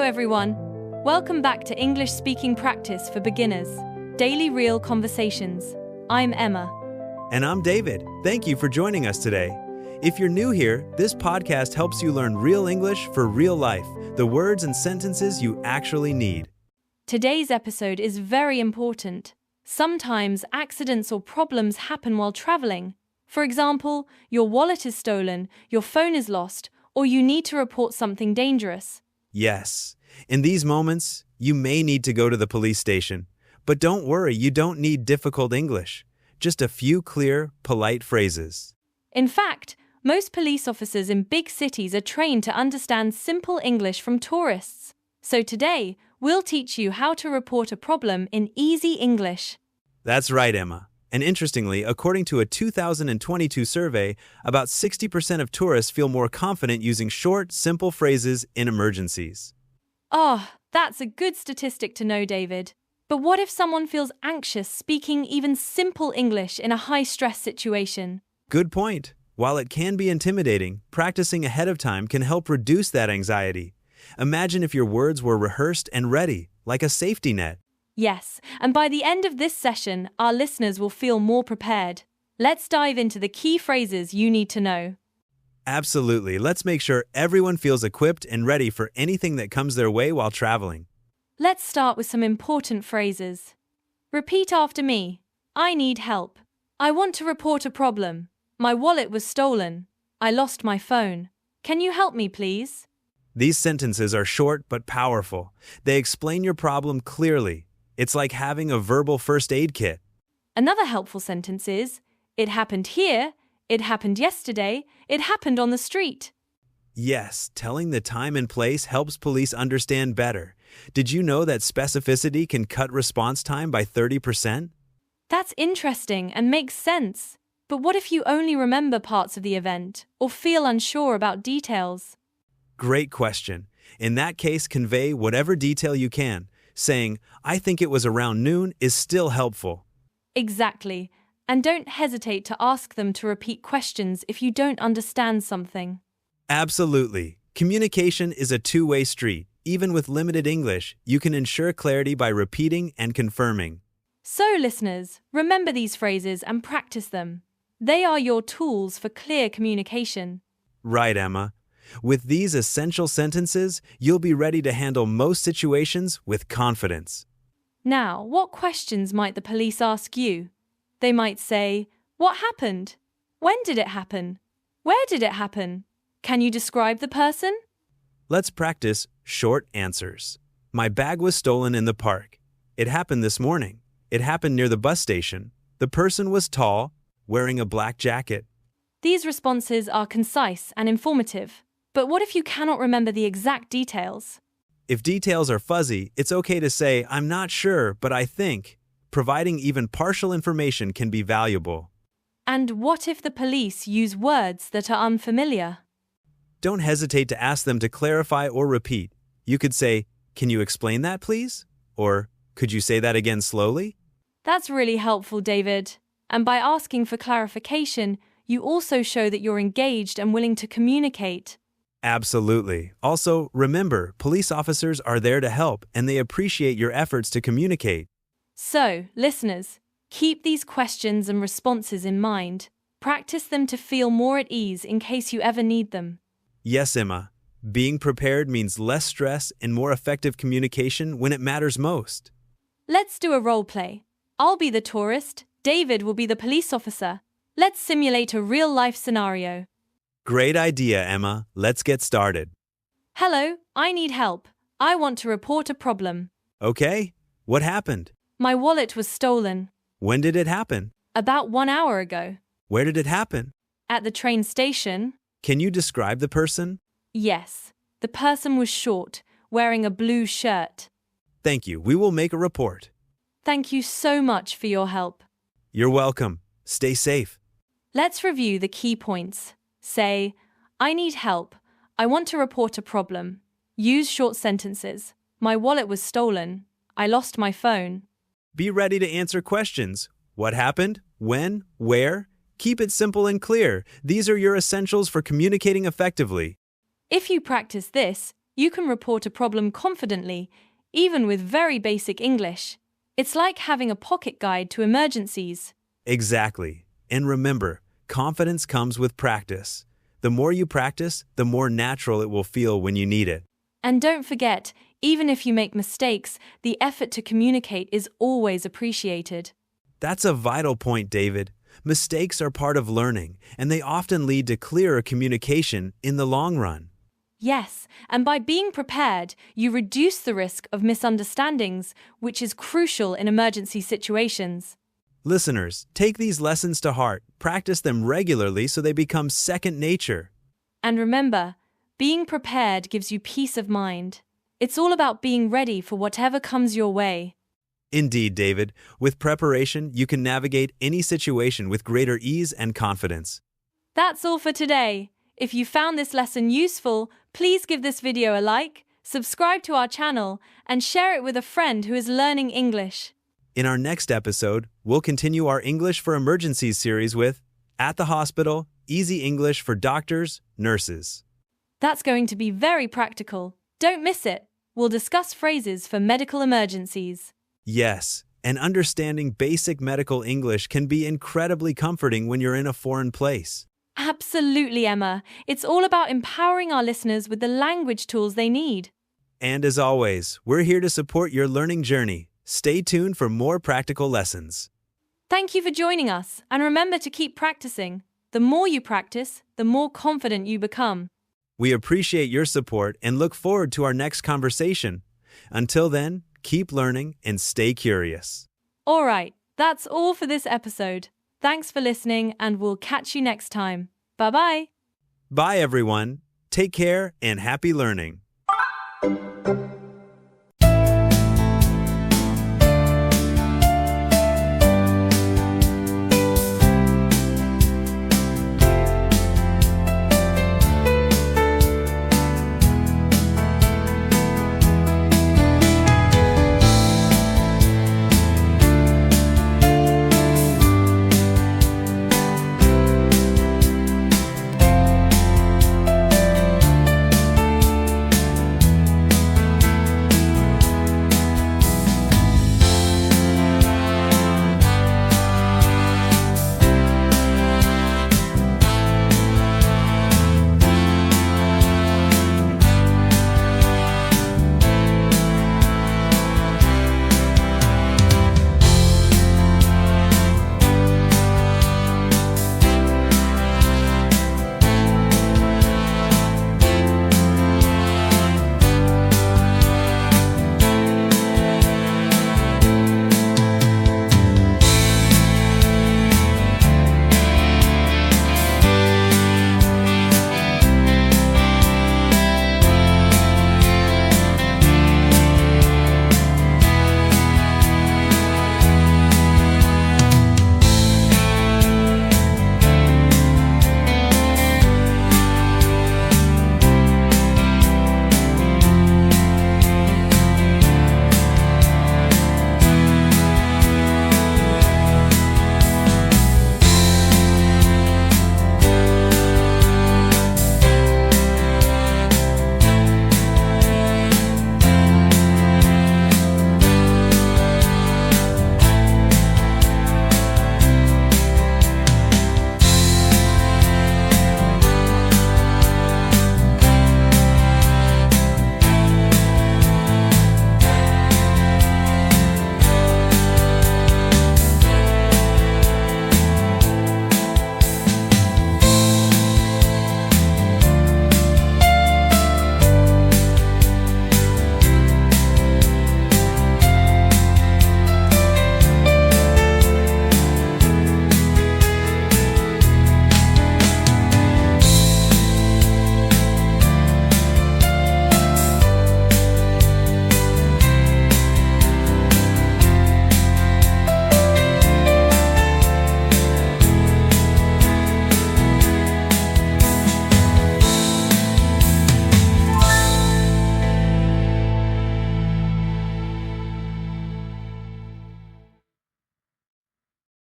everyone. Welcome back to English Speaking Practice for Beginners, Daily Real Conversations. I'm Emma. And I'm David. Thank you for joining us today. If you're new here, this podcast helps you learn real English for real life, the words and sentences you actually need. Today's episode is very important. Sometimes accidents or problems happen while traveling. For example, your wallet is stolen, your phone is lost, or you need to report something dangerous. Yes, in these moments, you may need to go to the police station. But don't worry, you don't need difficult English. Just a few clear, polite phrases. In fact, most police officers in big cities are trained to understand simple English from tourists. So today, we'll teach you how to report a problem in easy English. That's right, Emma. And interestingly, according to a 2022 survey, about 60% of tourists feel more confident using short, simple phrases in emergencies. Oh, that's a good statistic to know, David. But what if someone feels anxious speaking even simple English in a high-stress situation? Good point. While it can be intimidating, practicing ahead of time can help reduce that anxiety. Imagine if your words were rehearsed and ready, like a safety net. Yes, and by the end of this session, our listeners will feel more prepared. Let's dive into the key phrases you need to know. Absolutely. Let's make sure everyone feels equipped and ready for anything that comes their way while traveling. Let's start with some important phrases. Repeat after me. I need help. I want to report a problem. My wallet was stolen. I lost my phone. Can you help me, please? These sentences are short but powerful. They explain your problem clearly. It's like having a verbal first aid kit. Another helpful sentence is, it happened here, it happened yesterday, it happened on the street. Yes, telling the time and place helps police understand better. Did you know that specificity can cut response time by 30%? That's interesting and makes sense. But what if you only remember parts of the event or feel unsure about details? Great question. In that case, convey whatever detail you can. Saying, I think it was around noon is still helpful. Exactly. And don't hesitate to ask them to repeat questions if you don't understand something. Absolutely. Communication is a two-way street. Even with limited English, you can ensure clarity by repeating and confirming. So, listeners, remember these phrases and practice them. They are your tools for clear communication. Right, Emma. With these essential sentences, you'll be ready to handle most situations with confidence. Now, what questions might the police ask you? They might say, what happened? When did it happen? Where did it happen? Can you describe the person? Let's practice short answers. My bag was stolen in the park. It happened this morning. It happened near the bus station. The person was tall, wearing a black jacket. These responses are concise and informative. But what if you cannot remember the exact details? If details are fuzzy, it's okay to say, I'm not sure, but I think. Providing even partial information can be valuable. And what if the police use words that are unfamiliar? Don't hesitate to ask them to clarify or repeat. You could say, can you explain that, please? Or, could you say that again slowly? That's really helpful, David. And by asking for clarification, you also show that you're engaged and willing to communicate. Absolutely. Also, remember, police officers are there to help and they appreciate your efforts to communicate. So, listeners, keep these questions and responses in mind. Practice them to feel more at ease in case you ever need them. Yes, Emma. Being prepared means less stress and more effective communication when it matters most. Let's do a role play. I'll be the tourist, David will be the police officer. Let's simulate a real-life scenario. Great idea, Emma. Let's get started. Hello, I need help. I want to report a problem. Okay. What happened? My wallet was stolen. When did it happen? About 1 hour ago. Where did it happen? At the train station. Can you describe the person? Yes. The person was short, wearing a blue shirt. Thank you. We will make a report. Thank you so much for your help. You're welcome. Stay safe. Let's review the key points. Say, I need help. I want to report a problem. Use short sentences. My wallet was stolen. I lost my phone. Be ready to answer questions. What happened? When? Where? Keep it simple and clear. These are your essentials for communicating effectively. If you practice this, you can report a problem confidently, even with very basic English. It's like having a pocket guide to emergencies. Exactly. And remember, confidence comes with practice. The more you practice, the more natural it will feel when you need it. And don't forget, even if you make mistakes, the effort to communicate is always appreciated. That's a vital point, David. Mistakes are part of learning, and they often lead to clearer communication in the long run. Yes, and by being prepared, you reduce the risk of misunderstandings, which is crucial in emergency situations. Listeners, take these lessons to heart, practice them regularly so they become second nature. And remember, being prepared gives you peace of mind. It's all about being ready for whatever comes your way. Indeed, David, with preparation, you can navigate any situation with greater ease and confidence. That's all for today. If you found this lesson useful, please give this video a like, subscribe to our channel, and share it with a friend who is learning English. In our next episode, we'll continue our English for Emergencies series with At the Hospital, Easy English for Doctors, Nurses. That's going to be very practical. Don't miss it. We'll discuss phrases for medical emergencies. Yes, and understanding basic medical English can be incredibly comforting when you're in a foreign place. Absolutely, Emma. It's all about empowering our listeners with the language tools they need. And as always, we're here to support your learning journey. Stay tuned for more practical lessons. Thank you for joining us, and remember to keep practicing. The more you practice, the more confident you become. We appreciate your support and look forward to our next conversation. Until then, keep learning and stay curious. All right, that's all for this episode. Thanks for listening, and we'll catch you next time. Bye-bye. Bye, everyone. Take care and happy learning.